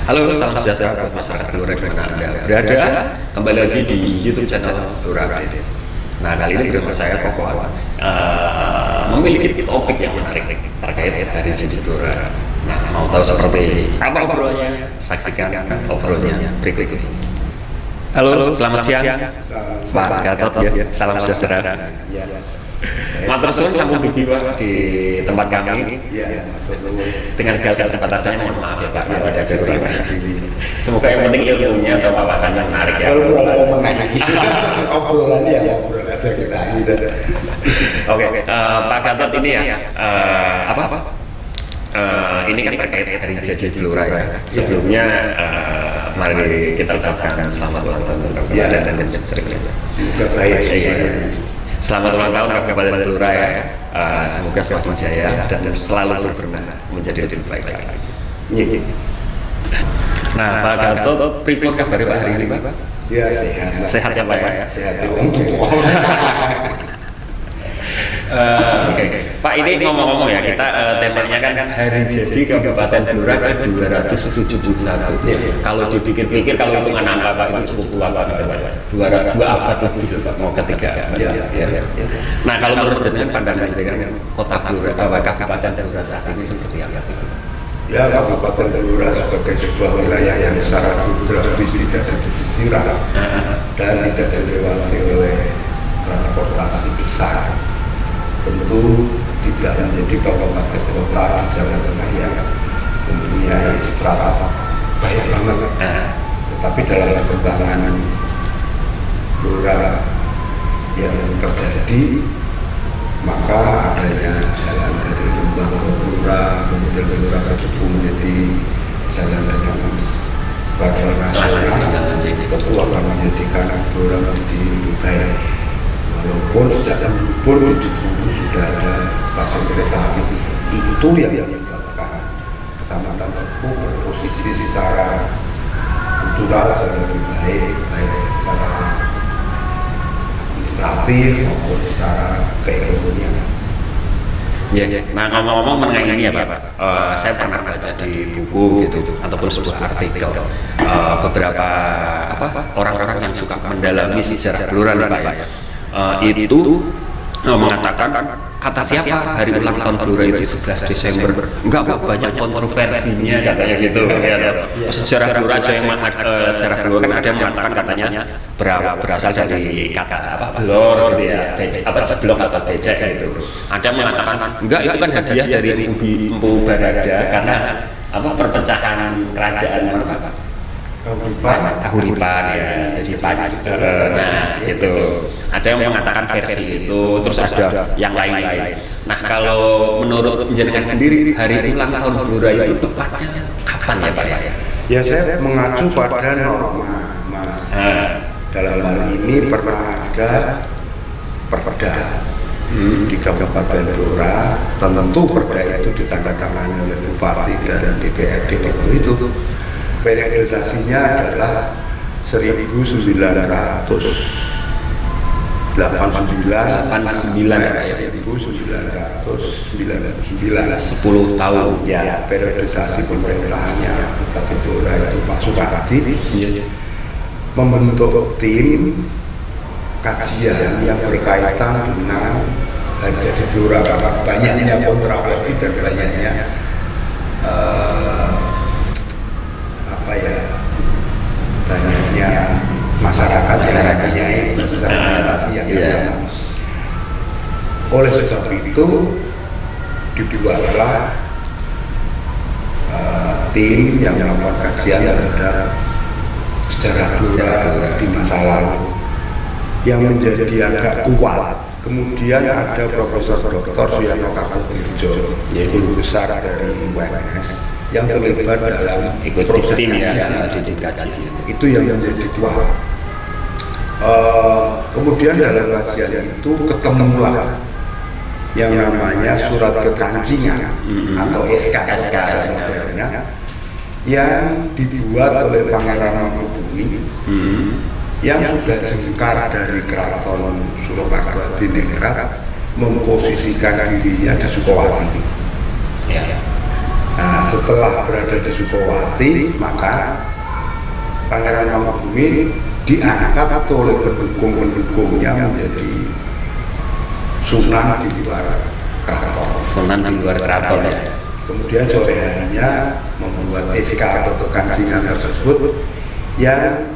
Halo, salam sejahtera buat masyarakat Blora di mana Anda berada. Kembali lagi di YouTube channel Blora Update. Nah, kali ini bersama saya Koko memiliki topik yang menarik terkait Hari Jadi Blora. Nah, mau tahu seperti apa obrolannya? Saksikan obrolannya berikut ini. Halo, selamat siang Pak Gatot ya, salam sejahtera. Matur suwun sampun dugi Pak di tempat kami. Dengan segala keterbatasannya, mohon maaf ya Pak kalau ada kekurangan. Semoga yang penting ilmunya atau wawasannya menarik ya. Obrolannya ya ngobrol aja kita gitu. Oke, Pak Gatot ini ya ini kan terkait Hari Jadi Blora ya. Sebelumnya mari kita ucapkan selamat ulang tahun untuk Kabupaten dan Jember. Selamat ulang tahun Kabupaten Blora ya. Semoga semakin jaya dan selalu berbenah menjadi lebih baik lagi. Nah, Pak Gatot, pripun kabarnya Pak hari ini Pak? Ya sehat. Sehat ya Pak ya. Sehat untuk. Oke, Pak ini ngomong-ngomong ya, kita temanya kan Hari Jadi Kabupaten Blora ke-271. Kalau dipikir-pikir, kalau hitungan angka Pak itu cukup tua Pak, dua abad lebih Pak, mau ketiga. Nah, kalau menurut jenengan pandangan dengan Kota Blora, Kabupaten Blora saat ini seperti apa sih? Ya, Kabupaten Blora sebagai sebuah wilayah yang secara geografis tidak ada pesisir dan tidak dilewati oleh transportasi besar, tentu tidak menjadi kabupaten kota di Jawa Tengah yang mempunyai strata banyak banget. Tetapi dalam perkembangan Blora yang terjadi, maka adanya jalan dari Lembang ke Blora, kemudian Blora ke Cepu menjadi jalan yang nasional, tentu akan menjadikan Blora menjadi lebih baik. Walaupun sejak lumpur di Cepu sudah ada stasiun kereta api, itu yang menyebabkan Kecamatan Cepu berposisi secara kultural lebih baik, baik secara administratif maupun secara keekonomian. Ya, nah ngomong-ngomong mengenai ini ya Pak, saya pernah baca di buku gitu ataupun sebuah artikel beberapa orang-orang yang suka mendalami sejarah Blora nih Pak ya. Itu mengatakan kata siapa hari ulang tahun Blora itu 11 Desember enggak kok banyak kontroversinya katanya gitu ya. Sejarah Blora aja yang sejarah Blora kan ada yang mengatakan katanya berasal dari kata blor gitu ya, ceblok atau becek gitu. Ada yang mengatakan enggak, itu kan hadiah dari Empu Barada karena perpecahan kerajaan Kahuripan ya, jadi nah itu ada yang mengatakan versi itu, terus ada yang lain-lain. Nah, kalau menurut jenengan sendiri hari ulang tahun Blora itu tepatnya kapan ya Pak ya? Ya, saya mengacu pada norma. Dalam hal ini pernah ada perda di Kabupaten Blora, tentu perda itu ditandatangani oleh Bupati dan DPRD waktu itu. Periodisasinya adalah 1989 10 tahun ya. Periodisasi pemerintahannya Bupati Blora itu Pak Sukarti membentuk tim kajian yang berkaitan dengan Hari Jadi Blora, banyaknya kontroversi dan banyaknya banyaknya masyarakatnya yang oleh sebab itu dibuatlah tim yang melakukan kajian terhadap sejarah Blora di masa lalu yang menjadi agak kuat. Kemudian ada Profesor Dr. Suyanto Kapodirjo, guru besar dari UNS, yang terlibat dalam proses kajian itu yang menjadi kuat. Kemudian dalam kajian itu ketemulah yang namanya surat kekancingan atau SK modernnya yang dibuat oleh Pangeran Mangkubumi yang sudah jengkar dari Keraton Surakarta Diningrat, memposisikan dirinya di Sukowati. Nah, setelah berada di Sukowati, maka Pangeran Mangkubumi diangkat oleh pendukung-pendukungnya menjadi Sunan di luar keraton. Sunan di luar keraton ya. Kemudian sore harinya membuat SK atau kekancingan tersebut yang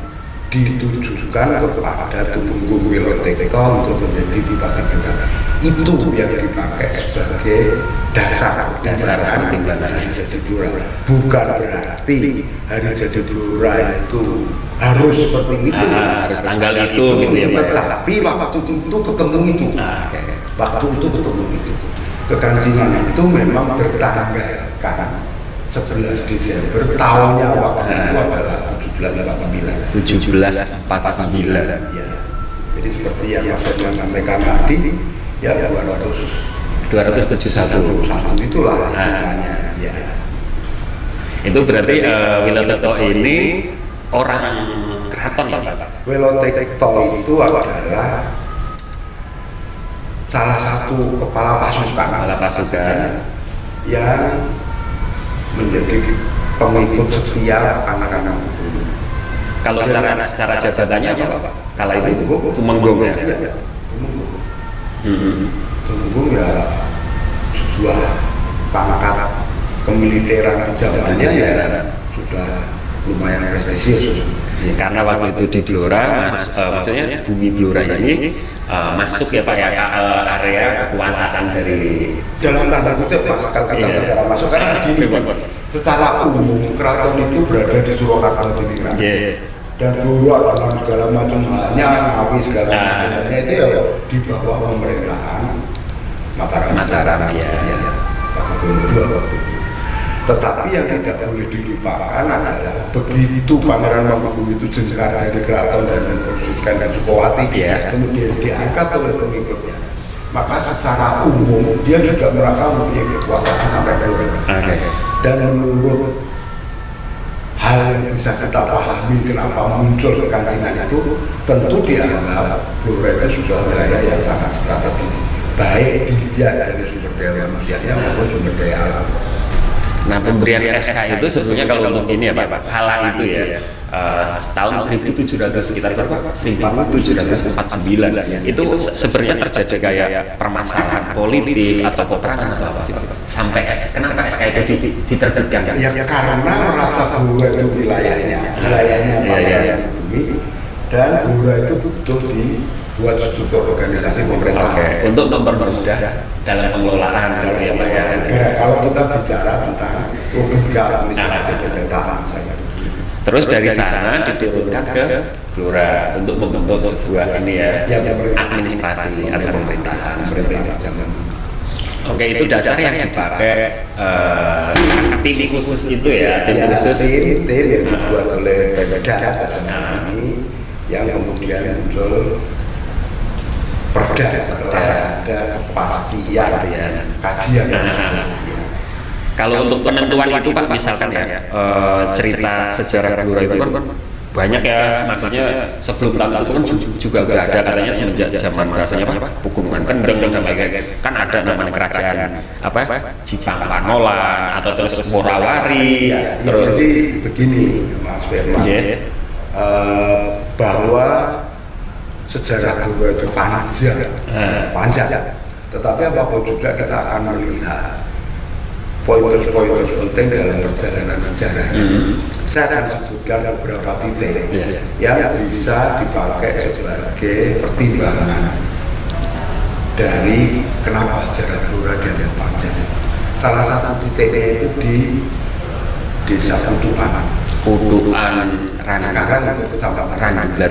ditujukan kepada Tumenggung Wilotekto untuk menjadi Bupati Blora. Itu yang dipakai sebagai dasar pertimbangan hari jadi Blora. Bukan berarti hari jadi Blora itu harus seperti itu, harus tanggal itu gitu ya Pak. Tetapi waktu itu ketemu itu, waktu itu ketemu itu. Kekancingan itu memang bertanggalkan 11 Desember, tahunnya waktu itu adalah 1749. Ya. Jadi seperti yang Mas Firman sampaikan tadi, ya 271 itulah hitungannya. Ya. Itu berarti Wilotekto ini orang keraton ya Pak? Wilotekto itu adalah salah satu kepala pasukan yang menjadi pengikut setia Pangeran Mangkubumi. Kalau secara jabatannya apa Pak? Kala itu Tumenggung ya? Tumenggung ya sebuah pangkat kemiliteran di zamannya ya sudah lumayan prestisius. Ya, karena waktu itu di Blora, maksudnya bumi Blora ini masuk ya Pak ya ke area kekuasaan dari dalam tanda kutip Mas, kalau kita bicara masuk karena begini, secara umum keraton itu berada di Surakarta Diningrat. Dan Blora dalam segala macam halnya, Ngawi segala macamnya itu ya di bawah pemerintahan Mataram ya. Tetapi yang tidak boleh dilupakan adalah begitu Pangeran Mangkubumi itu jengkar dari keraton dan memposisikan dan Sukowati, kemudian diangkat oleh pengikutnya, maka secara umum dia juga merasa mempunyai kekuasaan sampai Blora. Dan menurut hal yang bisa kita pahami kenapa muncul kekancingan itu, tentu dianggap Blora itu sudah wilayah yang sangat strategis, baik dilihat dari sumber daya manusianya maupun sumber daya alam. Nah, pemberian SK itu sebetulnya kalau untuk ini ya Pak, kala itu ya tahun 1700 sekitar berapa? 1749 itu sebenarnya terjadi kayak permasalahan politik atau peperangan atau apa sih Pak? Sampai kenapa SK itu diterbitkan? Ya karena merasa Blora itu wilayahnya Pangeran Mangkubumi, dan Blora itu butuh dibuat struktur organisasi pemerintahan untuk mempermudah dalam pengelolaan gitu ya Pak ya. Kalau kita bicara tentang logika administrasi pemerintahan saya. Terus dari sana diturunkan ke Blora untuk membentuk sebuah ini ya administrasi atau pemerintahan seperti itu. Oke, itu dasar yang dipakai tim khusus itu ya, tim khusus tim yang dibuat oleh Pemda dalam ini yang kemudian muncul perda setelah ada kepastian kajian. Kalau untuk penentuan itu Pak, misalkan ya cerita sejarah Blora itu kan banyak ya, maksudnya sebelum tahun itu kan juga udah ada katanya semenjak zaman rasanya apa Pukungan Kendeng dan sebagainya kan ada namanya kerajaan apa Jipang Panolan atau terus Morawari terus jadi begini Mas Firman, bahwa sejarah Blora itu panjang, tetapi apapun juga kita akan melihat poin-poin penting dalam perjalanan sejarah. Saya akan sebutkan beberapa titik yang bisa dipakai sebagai pertimbangan dari kenapa sejarah Blora dianggap panjang. Salah satu titiknya itu di Desa Kudukan sekarang itu kecamatan Ranang ya.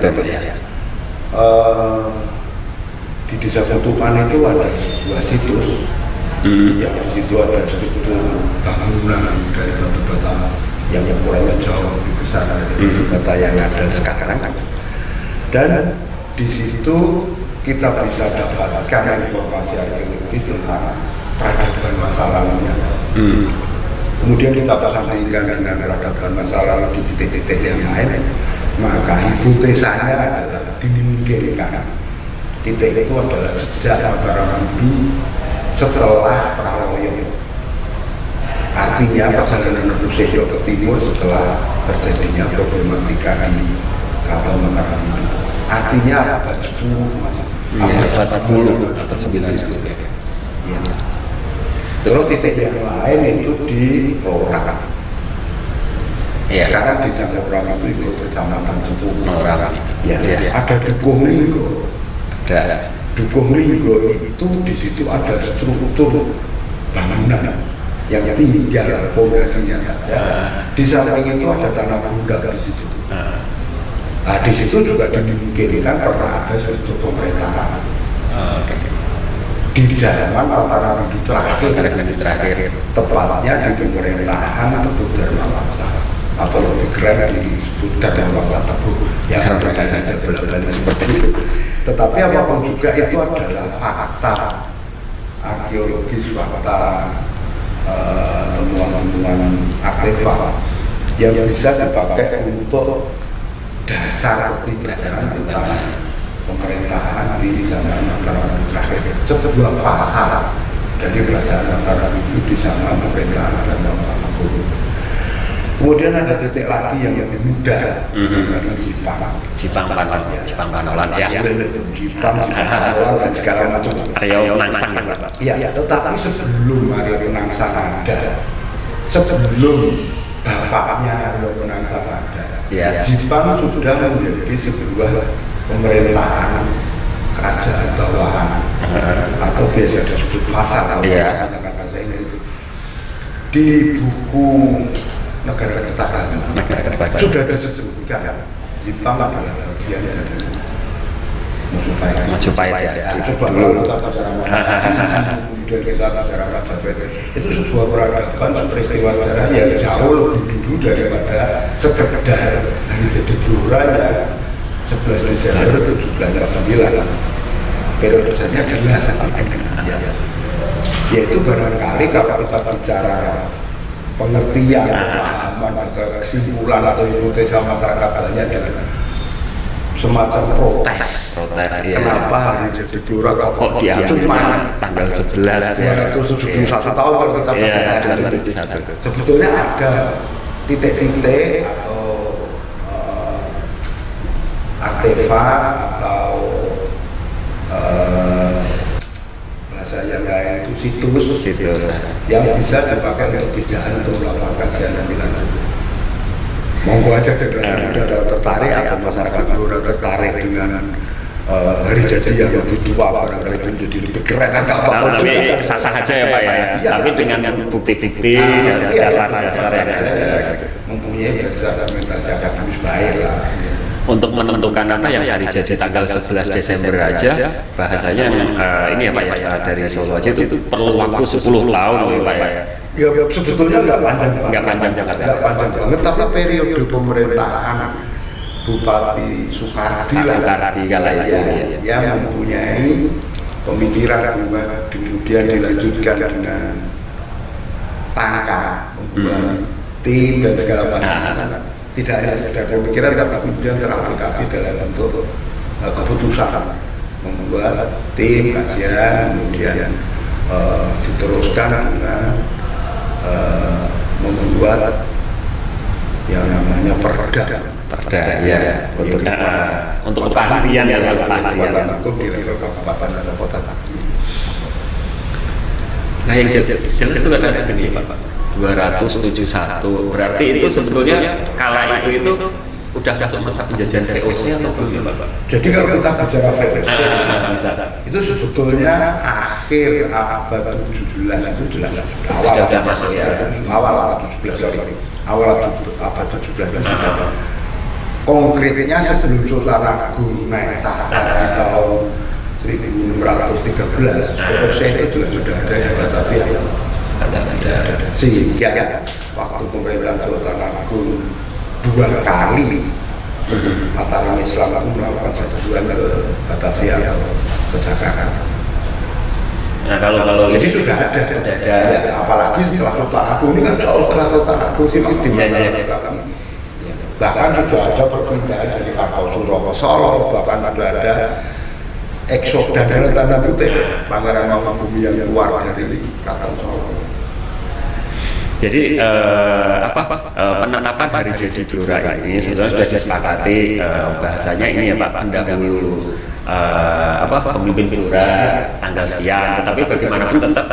Di Desa Kudukan itu ada dua situs. Ya, di situ ada struktur bangunan dari batu bata yang ukurannya jauh lebih besar dari batu bata yang ada sekarang. Dan di situ kita bisa dapatkan informasi arkeologis tentang peradaban masa lalunya. Kemudian kita sandingkan dengan peradaban masa lalu di titik-titik yang lain, maka hipotesanya adalah dimungkinkan titik itu adalah sejak Mataram Budi setelah Praloyo. Artinya perjalanan Rusesyo ke timur setelah terjadinya problematika di Keraton Mataram ini. Artinya abad 10, abad 10, abad 9 gitu ya. Ya. Terus titik yang lain itu di Lorak. Ya. Sekarang di Jangkauan itu ikut kecamatan Cepu. Lorak. Ya. Ada Dukuh Linggo. Ada. Dukuh Linggo itu di situ ada struktur bangunan yang tinggal fondasinya saja. Di samping itu ada tanah budak di situ. Nah, di situ juga dimungkinkan pernah ada struktur pemerintahan. Di zaman Mataram terakhir, tepatnya di pemerintahan Teguh Darmawangsa, atau lebih keren disebut Darmawangsa Teguh, yang saja bolak-balik seperti itu. Tetapi apapun juga itu adalah fakta arkeologis, fakta temuan-temuan artefak yang bisa dipakai untuk dasar ketinggalan tentang pemerintahan di zaman Mataram terakhir. Sebuah fasa dari kerajaan Mataram itu di zaman pemerintahan Darmawangsa Teguh. Kemudian ada titik lagi yang lebih mudah, Jipang Panolan ya. Jipang Panolan dan segala macam. Aryo Penangsang ya Pak. Ya, tetapi sebelum Aryo Penangsang ada, sebelum bapaknya Aryo Penangsang ada, Ya. Jipang sudah menjadi sebuah pemerintahan kerajaan bawahan atau biasa disebut fasa kalau menggunakan bahasa Inggris. Di buku Negara Kertagan sudah disebutkan Jipang adalah bagian dari Majapahit ya. Coba kalau kita bicara kemudian kita bicara Majapahit, itu sebuah peradaban peristiwa sejarah yang jauh lebih dulu daripada sekedar hari jadi Blora ya 11 Desember 1749. Periode saja jelas ya. Yaitu barangkali kalau kita bicara pengertian, pemahaman, kesimpulan atau hipotesa masyarakat banyak adalah semacam protes. Iya. Kenapa hari jadi Blora kok cuma tanggal 11 ya? 271 tahun kalau kita dari sebetulnya ada titik-titik atau artefak atau bahasa yang lain itu situs yang bisa dipakai untuk pijakan untuk melakukan kajian lebih lanjut. Monggo aja generasi muda kalau tertarik atau masyarakat Blora tertarik dengan hari jadi yang lebih tua, barangkali itu menjadi lebih keren atau apapun juga. Sah-sah aja ya Pak ya, tapi dengan bukti-bukti dan dasar-dasar yang mempunyai dasar argumentasi akademis baik lah. Untuk menentukan apa yang hari jadi tanggal 11 Desember aja bahasanya ini ya Pak ya, dari Solo aja itu perlu waktu 10 tahun ya Pak ya. Ya sebetulnya nggak panjang banget, banget, tapi periode pemerintahan Bupati Soekardi kala itu yang mempunyai pemikiran kemudian dilanjutkan dengan tangka, membuat tim dan segala macam. Tidak hanya sekedar pemikiran, tapi kemudian teraplikasi dalam bentuk keputusan, membuat tim kajian, kemudian diteruskan dengan membuat yang namanya perda ya, untuk kepastian ya, kepastian hukum di level kabupaten atau kota. Nah yang jelas itu ada gini Pak, 271 berarti itu sebetulnya kala itu udah masuk masa penjajahan VOC atau belum ya Pak? Jadi kalau kita bicara VOC itu sebetulnya akhir abad 17 itu jelas sudah masuk ya, awal abad 17 awal abad 17 konkretnya sebelum Sultan Agung naik tahta di tahun 1613 VOC itu jelas sudah ada di Batavia. Sehingga waktu pemerintahan Sultan Agung 2 kali Mataram Islam itu melakukan serbuan ke Batavia ke Jakarta. Nah kalau jadi sudah ada. Ya, apalagi setelah Sultan Agung ini kan jauh setelah Sultan Agung sih masih di Mataram Islam. Bahkan sudah ada perpindahan dari Kartosuro ke Solo, bahkan sudah ada eksod dan dalam tanda kutip Pangeran Mangkubumi yang keluar dari Keraton Solo. Jadi penetapan hari jadi Blora ini sebenarnya sudah disepakati bahasanya ini ya Pak, pendahulu pemimpin Blora tanggal sekian, tetapi bagaimanapun tetap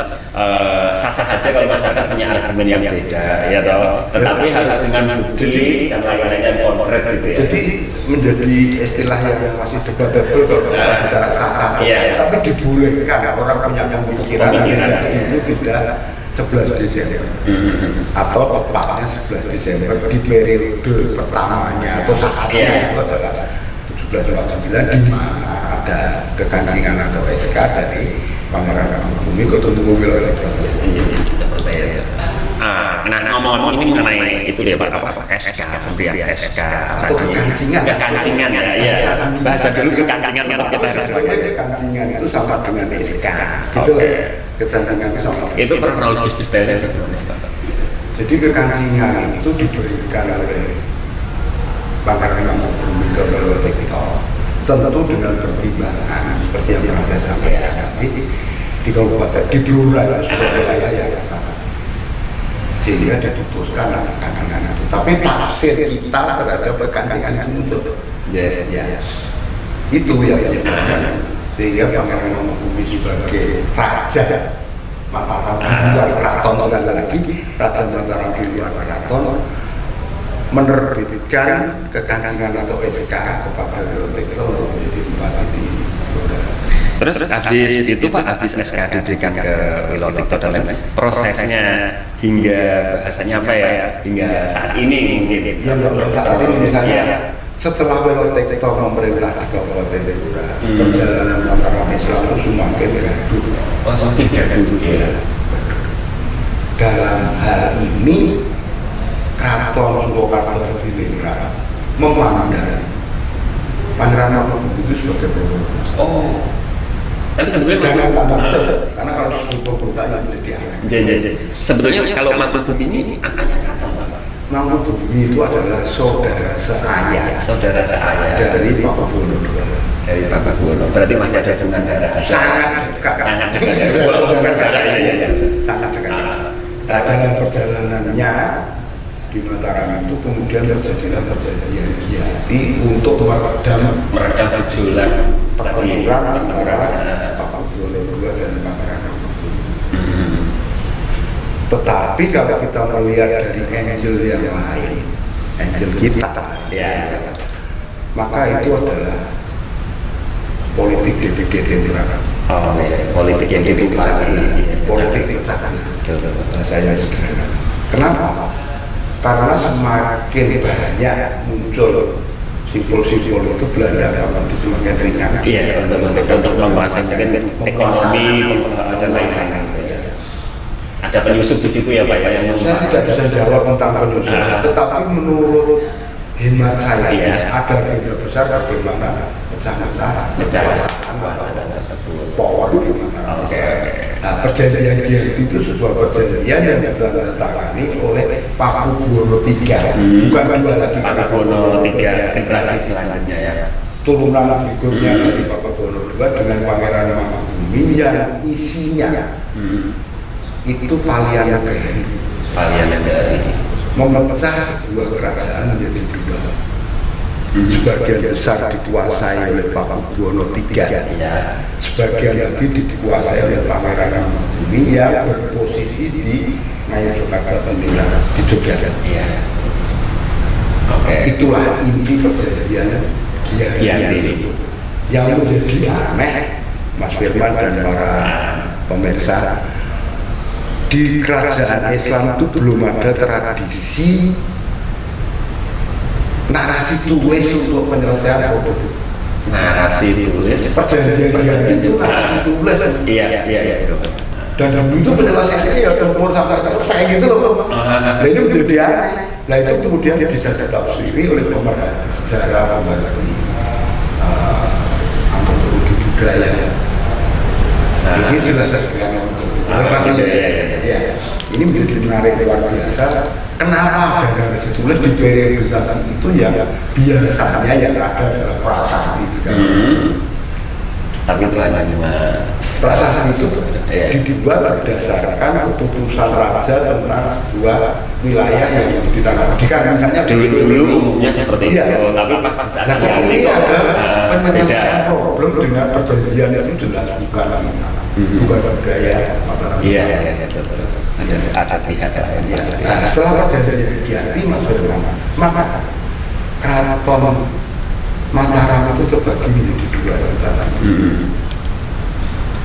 sah-sah saja kalau masyarakat punya argumen yang beda ya toh, tetapi harus dengan bukti dan lain-lain konkret gitu ya. Jadi menjadi istilah yang masih debatable kalau bicara sah-sah, tapi dibolehkan orang punya pemikiran itu tidak 11 Desember atau tepatnya 11 Desember di periode pertamanya atau saatnya itu adalah 1749 di mana ada kekancingan atau SK dari Pangeran Mangkubumi ke Tunggul Wilayah. Nah ngomong-ngomong ini mengenai itu dia Pak, SK, pemberian SK atau kekancingan ya. Bahasa dulu kekancingan untuk kita harus pakai. Kekancingan itu sama dengan SK gitu loh. Kekancingan itu sama. Itu kronologis detailnya bagaimana sih Pak? Jadi kekancingan itu diberikan oleh Pangeran Mangkubumi ke Wilayah tentu dengan pertimbangan seperti yang pernah saya sampaikan tadi di Kabupaten di Blora sebagai wilayah yang sama, sehingga diputuskan kekancingan itu. Tapi tafsir kita terhadap kekancingan itu itu yang menyebabkan sehingga Pangeran Mangkubumi sebagai raja Mataram di luar keraton, sekali lagi raja Mataram di luar keraton menerbitkan kekancingan atau SK kepada Wilotekto untuk menjadi bupati di Blora. Terus habis itu Pak, habis SK diberikan ke Wilotekto dan lain, prosesnya hingga bahasanya apa ya, hingga saat ini mungkin Yang saat ini misalnya setelah Wilotekto memerintah di Kabupaten Blora, perjalanan Mataram Islam itu semakin gaduh. semakin gaduh ya. Dalam hal ini Keraton Surakarta Hadiningrat memandang Pangeran Mangkubumi itu sebagai pemberontak. Tapi sebetulnya dengan tanda kutip, karena kalau disebut pemberontak itu menjadi aneh. Sebetulnya kalau Mangkubumi ini angkanya keraton Pak. Mangkubumi itu adalah saudara seayah dari Pakubuwono II. Dari Pakubuwono. Berarti masih ada hubungan darah. Sangat dekat. Sangat dekat. Sangat dekat. Nah, dalam perjalanannya di Mataram itu kemudian terjadilah perjanjian Giati untuk meredam gejolak pertempuran antara Pakubuwono II dan Pangeran Mangkubumi. Tetapi kalau kita melihat dari angel yang lain, angel kita, maka itu adalah politik DPD temporer. Politik yang ditumpangi. Politik pecah. Saya sederhana. Kenapa? Karena semakin banyak muncul simbol-simbol itu Belanda akan semakin ringan. Iya, untuk menguasai ekonomi dan lain-lain. Ada penyusup di situ ya Pak ya? Yang saya tidak bisa jawab tentang penyusup, tetapi menurut hemat saya ada agenda besar bagaimana pecah-pecah kekuasaan tersebut, power di mana. Nah, perjanjian Giati itu sebuah perjanjian yang ditandatangani oleh Pakubuwono III, bukan dua lagi. Pakubuwono III generasi selanjutnya ya. Turunan berikutnya dari Pakubuwono II dengan Pangeran Mangkubumi yang isinya itu Palian Negari memecah sebuah kerajaan menjadi dua. Sebagian besar dikuasai oleh Pakubuwono III, sebagian lagi dikuasai oleh Pangeran Mangkubumi yang berposisi di Ngayogyakarta Hadiningrat di Jogja. Itulah inti perjanjian Giati. Yang menjadi aneh, Mas Firman dan para pemirsa, di kerajaan Islam itu belum ada tradisi narasi tulis untuk penyelesaian problem. Narasi tulis. Perjanjian itu narasi tulis. Iya. Dan dulu itu penyelesaiannya ya tempur sampai selesai gitu loh. Nah ini menjadi aneh. Nah itu kemudian bisa ditafsiri oleh pemerhati sejarah, pemerhati antropologi budaya. Ini jelas sekali. Ini menjadi menarik luar biasa. Kenapa ada narasi tulis di periodisasi itu yang biasanya yang ada adalah prasasti segala. tapi itu hanya cuma prasasti itu ya. dibuat berdasarkan keputusan raja tentang sebuah wilayah yang ditangani. Jika misalnya dulu umumnya seperti itu, tapi pas di saat ini ada penyelesaian problem dengan perjanjian itu jelas bukan budaya Mataram. Iya, ada pihak lain. Nah, setelah perjanjian Giyanti masuk maka keraton Mataram itu terbagi menjadi dua rencana.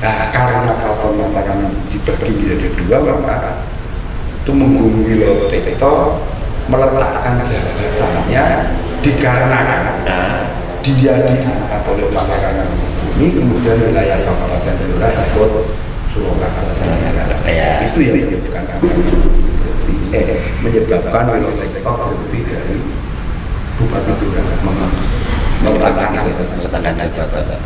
Nah, karena keraton Mataram dibagi menjadi dua, maka Tumenggung Wilotekto meletakkan jabatannya dikarenakan dia diangkat oleh Pangeran Bumi, kemudian wilayah Kabupaten Blora ikut Surakarta. Itu yang menyebabkan Wilotekto berhenti dari Bupati Blora meletakkan jabatan.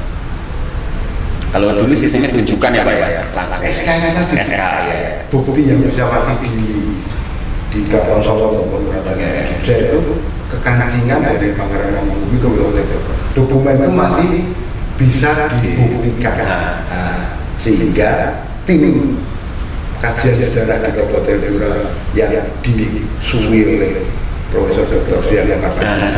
Kalau dulu sistemnya tunjukkan ya Pak ya, langsung SK-nya tadi. SK ya. Bukti yang bisa masih di Keraton Solo maupun Keraton Jogja itu kekancingan dari Pangeran Bumi ke Wilotekto. Dokumen itu masih bisa dibuktikan. Nah, sehingga tim kajian sejarah di Kabupaten Blora yang disui oleh Profesor Dr. Sian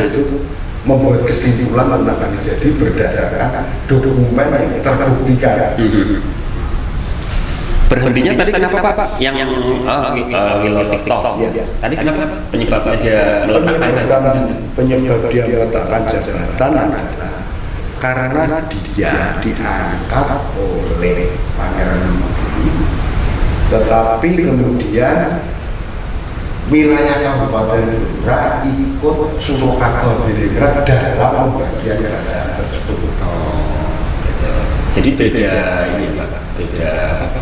itu membuat kesimpulan tentang ini jadi berdasarkan dokumen yang terbuktikan. Berhentinya tadi kenapa Pak? Yang Wilotekto. Tadi kenapa? Penyebabnya dia meletakkan jabatan. Penyebab dia meletakkan jabatan adalah karena dia diangkat oleh Pangeran Bumi, tetapi kemudian wilayah Kabupaten Blora ikut Surakarta Diningrat dalam pembagian kerajaan tersebut. Jadi beda ini Pak, beda apa?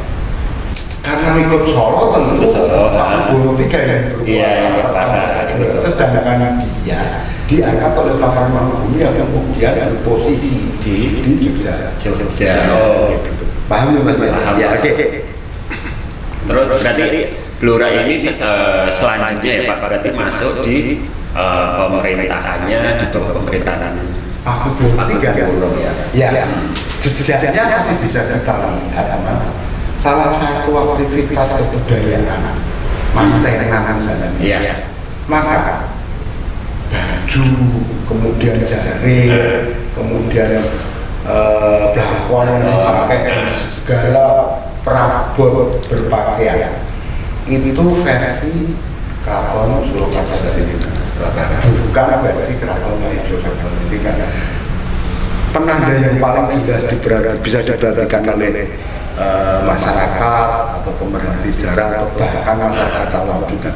Karena ikut Solo tentu Pak Bono III yang berkuasa. Sedangkan dia diangkat oleh Pangeran Bumi yang kemudian berposisi di Jogja. Paham ya Mas? Ya, oke. Terus berarti Blora ini selanjutnya ya Pak, berarti masuk di pemerintahannya, di bawah pemerintahan Pak Bono III ya. Jejaknya masih bisa kita lihat teman. Salah satu aktivitas kebudayaan mantenan misalnya. Iya. Maka baju, kemudian jaring, kemudian blangkon yang dipakai, segala perabot berpakaian itu versi Keraton Surakarta Diningrat, bukan versi Keraton Yogyakarta Diningrat. Penanda yang paling jelas bisa diperhatikan oleh masyarakat atau pemerhati sejarah atau bahkan masyarakat awam juga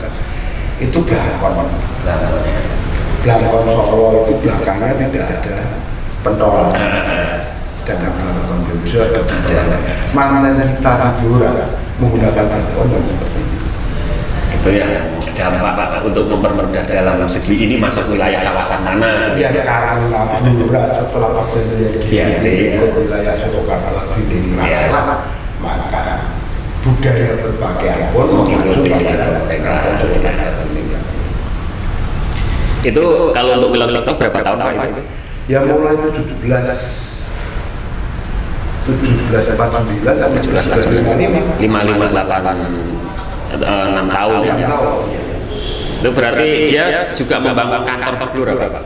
itu Blangkon Solo itu belakangnya tidak ada pentolan, sedangkan Blangkon Jogja ada pentolan. Manten kita di Blora menggunakan blangkon yang seperti itu. Itu yang dampak untuk mempermudah dalam segi ini masuk wilayah kawasan mana? Ya karena Blora setelah perjanjian Giyanti ke wilayah Surakarta Diningrat, maka budaya berpakaian pun mengacu pada Keraton Surakarta Diningrat. Itu kalau untuk Wilotekto berapa tahun Pak itu? Ya mulai 1749 sampai 1755. 6 tahun ya. Itu berarti dia juga membangun kantor Pak Blora Pak?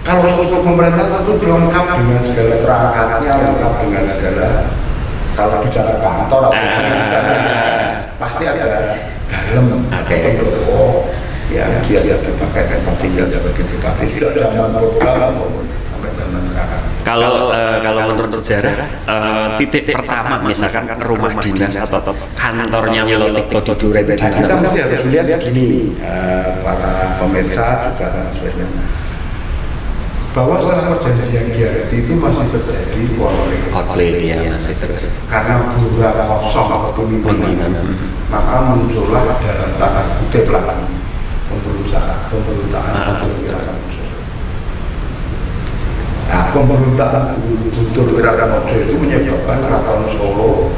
Kalau struktur pemerintah tentu lengkap dengan segala perangkatnya, lengkap dengan segala, kalau bicara kantor atau bicara pasti ada dalam atau pendopo yang biasa dipakai tempat tinggal sebagai bupati sejak zaman Purba sampai zaman sekarang. Kalau menurut sejarah titik pertama misalkan rumah dinas atau kantornya Wilotekto di Blora itu nah, kita mesti harus melihat gini, para pemirsa juga bahwa setelah perjanjian Giyanti itu masih terjadi konflik ya masih terus karena Blora kosong kepemimpinan, maka muncullah dalam tanda kutip lagi pemberontakan pemberontakan Guntur Wirakamojo itu menyebabkan Keraton Solo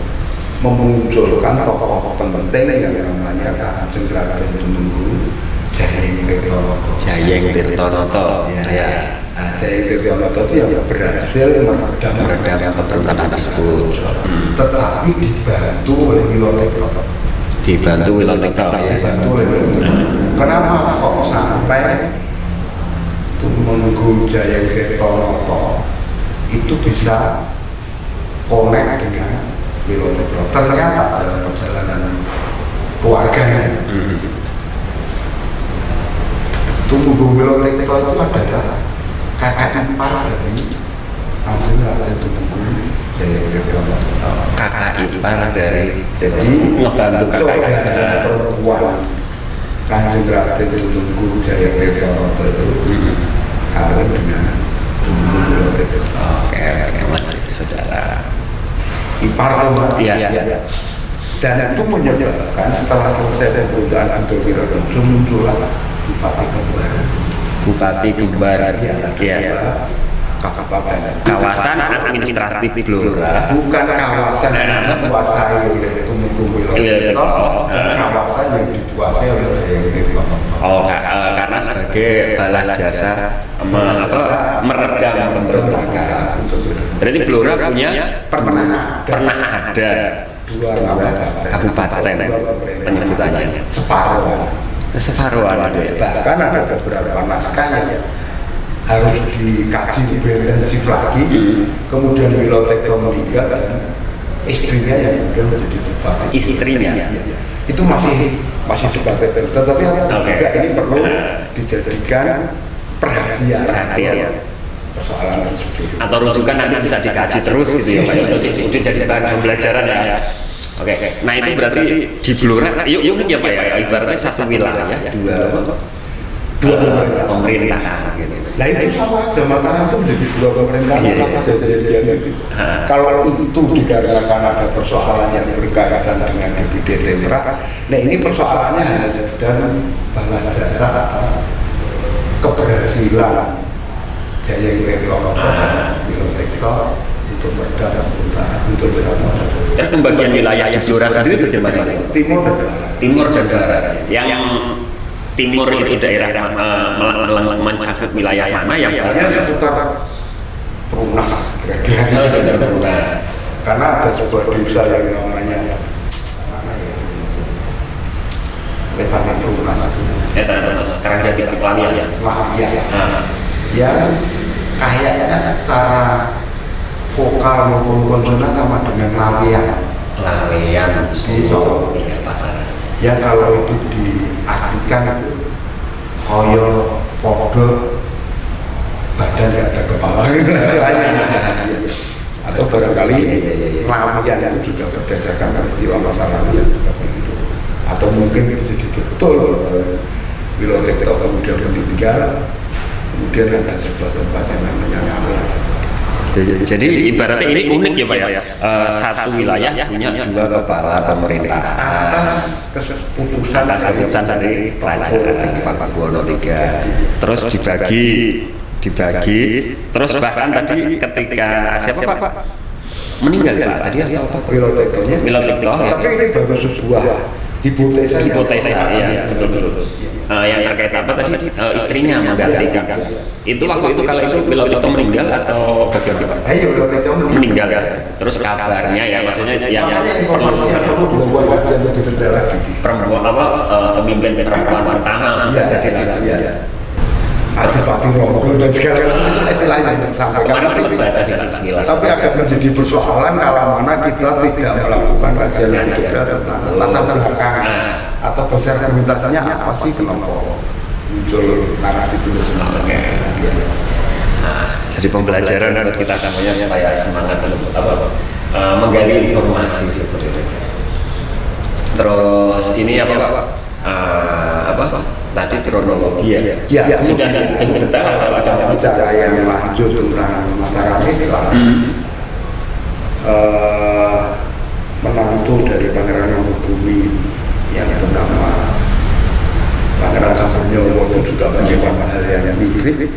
memunculkan tokoh penting yang namanya Kanjeng Raden Tumenggung Jaya Jayeng Tirtonata. Jayeng Tirtonata. Ya. Nah, Jayeng Tirtonata itu yang berhasil meredam pemberontakan tersebut. Tetapi dibantu oleh Wilotekto. Dibantu Wilotekto. Dibantu oleh Wilotekto. Kenapa kok sampai Tumenggung Jayeng Tirtonata itu bisa connect dengan Wilotekto? Ternyata dalam perjalanan keluarganya Tumenggung Wilotekto itu adalah kakak ipar dari Kanjeng Raden Tumenggung Jayeng Tirtonata. Kakak ipar dari, Jadi ngebantu kakak saudara perempuan Kanjeng Raden Tumenggung Jayeng Tirtonata itu kawin dengan Tumenggung Wilotekto. Oke, masih saudara Ipar tuh, iya. Dan itu menyebabkan setelah selesai pemerintahan Abdul Wirodo muncullah Bupati Kembar. Bupati Kembar. Iya. Kabupaten. Kawasan administratif Blora. Bukan kawasan yang dikuasai oleh Tumenggung Wilotekto, kawasan yang dikuasai oleh Jayeng Tirtonata. Oh, karena sebagai balas jasa meredam pemberontakan. Berarti Blora punya pernah ada dua kabupaten penyebutannya. Separuhan itu ya. Bahkan ada beberapa naskah yang harus dikaji lebih intensif lagi. Kemudian Wilotekto meninggal dan istrinya yang kemudian menjadi bupati. Istrinya Itu masih debatable. Tetapi juga ini perlu dijadikan perhatian persoalan tersebut. atau rujukan nanti bisa dikaji terus gitu ya Pak. Itu jadi bahan pembelajaran ya. Oke. Nah itu berarti di Blora, yuk ya Pak ya. Ibaratnya satu wilayah, dua pemerintahan gitu. Nah itu sama aja, Mataram itu menjadi dua pemerintahan apa kejadian itu. Kalau itu dikarenakan ada persoalan yang berkaitan dengan DPD Tentra, nah ini persoalannya hanya sekedar balas jasa atas keberhasilan Jayeng Tirtonata Wilotekto untuk meredam pemerintahan untuk beramah. Terus pembagian wilayah di Blora sendiri bagaimana? Timur dan Barat. Timur dan Barat. Yang timur itu daerah mencakup wilayah mana, yang Ya barat? seputar Perumnas kira-kira. Karena ada sebuah desa yang namanya Lebanon Perumnas Sekarang jadi perkelahian ya. Mahia yang kayaknya secara vokal maupun konsonan sama dengan Laweyan Di Solo, ya pasar. yang kalau itu diartikan itu koyo podo badan gak ada kepala atau barangkali Laweyan itu juga berdasarkan peristiwa masa lalu yang seperti itu, atau mungkin jadi betul Wilotekto kemudian meninggal, kemudian ada sebuah tempat yang namanya Laweyan. Jadi ibaratnya ini unik ya Pak ya. Satu wilayah punya dua kepala pemerintahan atas keputusan dari kerajaan Pakubuwono III. Terus dibagi. Terus bahkan tadi ketika siapa Pak? Meninggal Pak tadi atau apa? Wilotektonya. Wilotekto ya. Tapi ini baru sebuah hipotesa Ya, betul. Yang terkait apa tadi? Istrinya menggantikan. Itu waktu itu kalau itu Wilotekto meninggal atau bagaimana Pak? Ayo Wilotekto Meninggal ya. Terus kabarnya ya, maksudnya yang perlu dibuat kajian lebih detail lagi. perempuan pemimpin perempuan pertama bisa jadi lagi. Adipati Rondo dan segala macam itu istilahnya yang disampaikan. Kemarin sempat baca sih Pak sekilas. Tapi akan menjadi persoalan kalau mana kita tidak melakukan kajian lebih detail tentang latar belakang atau dasar argumentasinya apa sih kenapa muncul narasi itu semua. Jadi pembelajaran buat kita semuanya supaya semangat untuk menggali informasi seperti itu. Terus ini apa Pak? Tadi kronologi ya. Ya, Sudah cukup detail atau ada bicara yang lanjut tentang Mataram Islam. Menantu dari Pangeran Mangkubumi yang bernama Pangeran Samudnyowo itu juga melakukan hal yang mirip,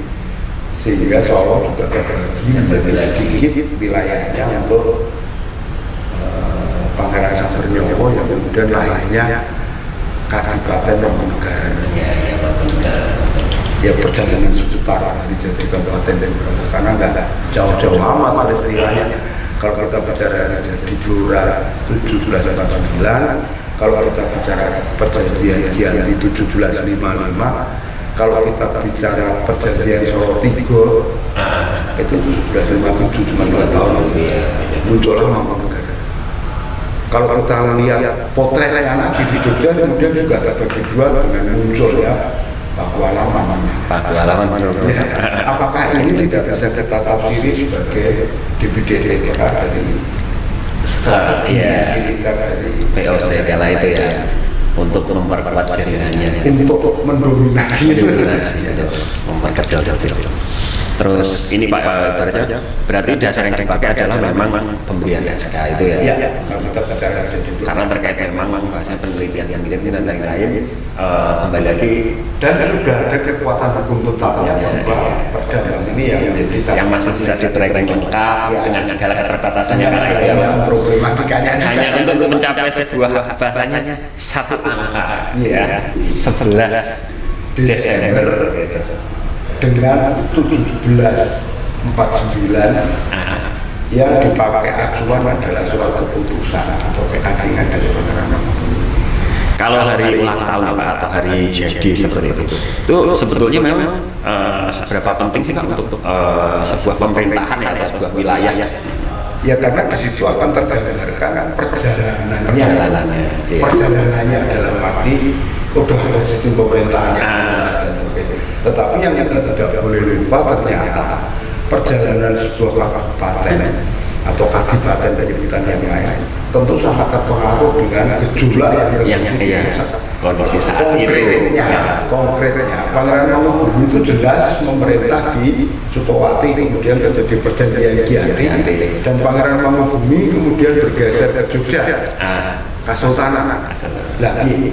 sehingga Solo juga terbagi menjadi sedikit wilayahnya untuk Pangeran Samudnyowo yang kemudian lahirnya Kadipaten Mangkunegaran. ya perjalanan seputar dari jadi kabupaten Blora, karena nggak jauh-jauh amat peristiwanya. Kalau kita bicara di Blora 1749, kalau kita bicara perjanjian Giyanti 1755, kalau kita bicara perjanjian Solo Tigo itu 1757, cuma 2 tahun muncullah Mangkunegaran. Kalau kita lihat potretnya lagi di Jogja, kemudian juga terbagi dua dengan munculnya Pakualaman. Pakualaman ya, apakah ini tidak bisa kita tafsiri sebagai DPDT dari strategi militer dari POC kala itu ya, untuk memperkuat jaringannya, untuk mendominasi itu, memperkecil. Terus ini Pak, berarti dasar yang dipakai adalah memang pemberian SK itu ya? Iya, kalau kita bicara karena terkait memang bahasa penelitian dan lain-lain, kembali lagi dan sudah ada kekuatan hukum tetapnya bahwa perdagangan ini yang masih bisa di-tracking lengkap dengan segala keterbatasannya, karena itu ya problematikanya hanya untuk mencapai sebuah bahasanya satu angka ya, 11 Desember gitu. Dengan 1749 yang dipakai acuan adalah surat keputusan atau keagungan dari Pangeran Mangkunegaran. Kalau hari ulang tahun Pak atau hari jadi seperti itu sebetulnya memang seberapa penting sih Pak untuk sebuah pemerintahan ya, atau sebuah wilayah ya? Ya karena di situ akan tergambarkan perjalanannya dalam arti udah ada sistem pemerintahannya. Tetapi yang kita tidak boleh lupa, ternyata perjalanan sebuah kabupaten atau kadipaten penyebutan yang lain tentu sangat terpengaruh dengan gejolak yang terjadi kondisi saat itu. Konkretnya Pangeran Mangkunegaran itu jelas memerintah di Sukowati, kemudian terjadi perjanjian Giyanti, dan Pangeran Mangkunegaran kemudian bergeser ke Jogja, Kesultanan. Nah ini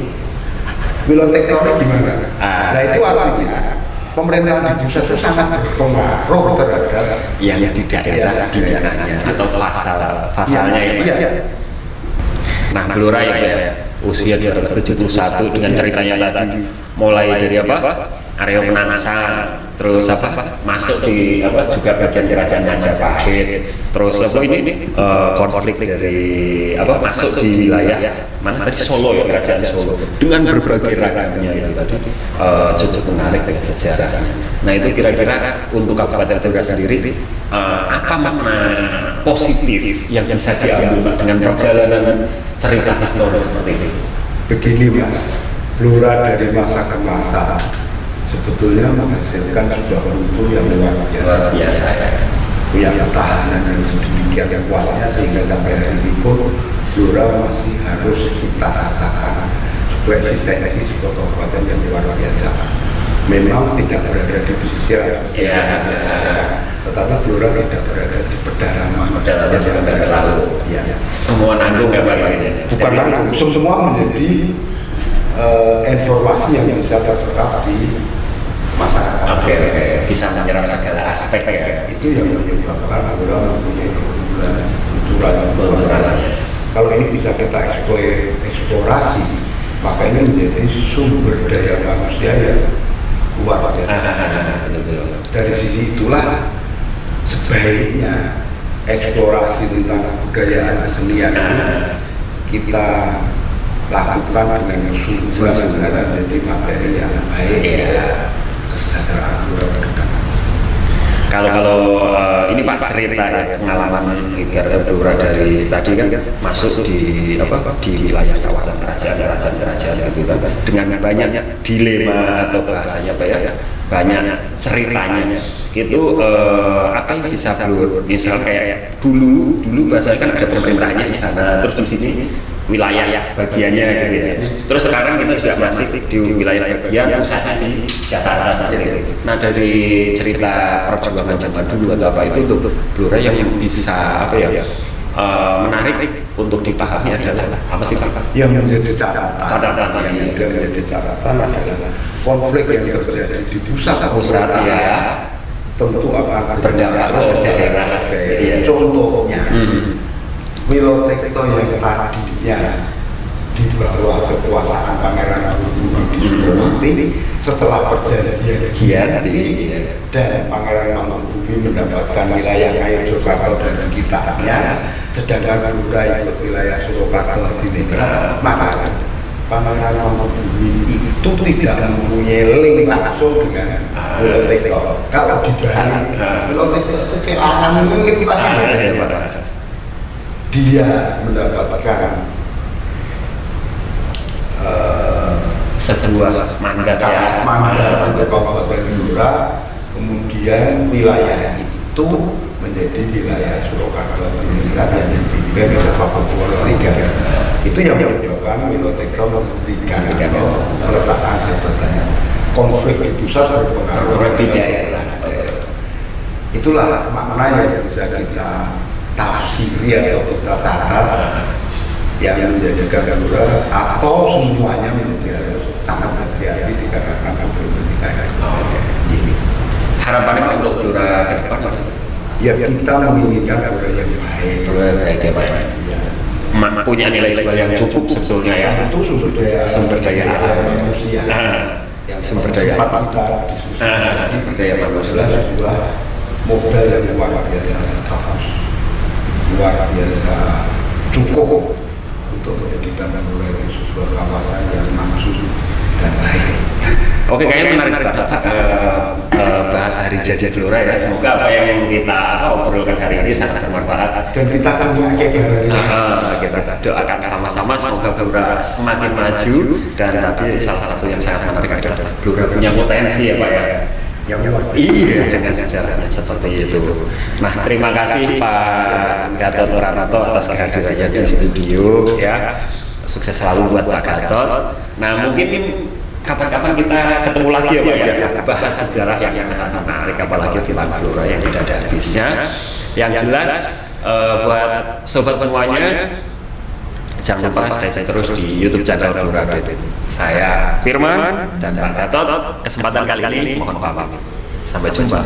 wilotektonik gimana? Nah itu artinya pemerintahan di pusat itu sangat berpengaruh terhadap yang di daerah binaan atau pasalnya ya. Nah, Blora ya, usia 271 dengan ceritanya tadi, mulai dari Aryo Penangsang, terus masuk di juga bagian kerajaan Majapahit, terus ini konflik dari masuk di wilayah mana tadi, Solo ya, kerajaan Solo, dengan berbagai ragamnya itu tadi cukup menarik dengan sejarahnya. Nah itu kira-kira untuk Kabupaten Blora sendiri apa makna positif yang bisa diambil dengan perjalanan cerita historis seperti ini? Begini Mas, Blora dari masa ke masa sebetulnya menghasilkan sebuah kultur yang luar biasa, punya ketahanan yang sedemikian kuatnya sehingga sampai hari ini pun Blora masih harus kita katakan sebuah eksistensi sebuah kabupaten yang luar biasa. Memang tidak berada di pesisir, tetapi Blora tidak berada di pedalaman terlalu. Semua nanggung ya Pak? Bukan nanggung, semua menjadi informasi yang bisa terserap di masyarakat. Oke, bisa menyerap segala aspek ya. Itu yang menyebabkan Blora mempunyai kultural. Kalau ini bisa kita eksplorasi, maka ini menjadi sumber daya manusia yang kuat. Dari sisi itulah sebaiknya eksplorasi tentang kebudayaan kesenian kita lakukan dengan keseluruhan jadi materi yang baik kesejahteraan Blora. Kalau ini Pak cerita ya, pengalaman ibarat Blora dari tadi kan masuk di wilayah kawasan kerajaan gitu kan, dengan banyak dilema atau bahasanya banyak ceritanya itu apa yang bisa misal kayak dulu bahasanya kan ada pemerintahnya di sana, terus di sini wilayah bagiannya gitu ya. Terus sekarang kita juga masih di wilayah bagian pusatnya di Jakarta saja gitu. Nah dari cerita perjuangan zaman dulu atau apa itu untuk Blora yang bisa menarik untuk dipahami adalah apa sih Pak? Yang menjadi catatan adalah konflik yang terjadi di pusat ya. Tentu akan berdampak ke daerah. Contohnya Wilotekto yang tadinya di bawah kekuasaan Pangeran Mangkunegaran di Sukowati setelah perjanjian Giyanti dan Pangeran Mangkubumi mendapatkan wilayah Ngayogyakarta dan sekitarnya, sedangkan Blora ikut wilayah Surakarta Hadiningrat, maka Pangeran Mangkubumi itu tidak mempunyai link langsung dengan Wilotekso. Kalau dibanding Wilotekso itu kelangan link kita dia mendapatkan sebuah mandat ya, mandat untuk Kabupaten Blora, kemudian wilayah itu menjadi wilayah Surakarta Hadiningrat yang dipimpin oleh Pakuworo III. Itu yang menyebabkan Wilotekso menghentikan meletakkan jabatannya. Konflik di pusat berpengaruh di daerah. Itulah makna yang bisa kita tafsiri atau kita tata yang menjadikan Blora atau semuanya menjadi harus sangat hati-hati dikarenakan problematika ini. Harapannya untuk Blora ke depan ya kita menginginkan Blora yang baik. Blora yang baik. Ya. Punya nilai jual yang cukup sebetulnya ya. Itu sumber daya manusia. Yang sumber daya kita diskusi. Sumber daya manusia. Sebuah modal yang luar biasa bagus, luar biasa cukup untuk menjadikan Blora itu sebuah kawasan yang maju dan baik. Oke, kayaknya menarik banget bahas hari jadi Blora ya. Semoga apa yang kita obrolkan hari ini sangat bermanfaat Dan kita tunggu kita doakan sama-sama semoga Blora semakin maju. Dan tadi salah satu yang sangat menarik adalah Blora punya potensi ya Pak ya. Iya, dengan sejarahnya seperti itu. Nah, terima kasih Pak Gatot Pranoto atas kehadirannya di studio ya. Sukses selalu buat Pak Gatot. Nah, mungkin kapan-kapan kita ketemu lagi ya Pak ya, bahas sejarah yang sangat menarik, apalagi tentang Blora yang tidak ada habisnya. Yang jelas buat sobat semuanya, jangan lupa stay terus di YouTube channel Blora. Saya Firman dan Pak Gatot. Kesempatan kali ini mohon pamit. Sampai jumpa.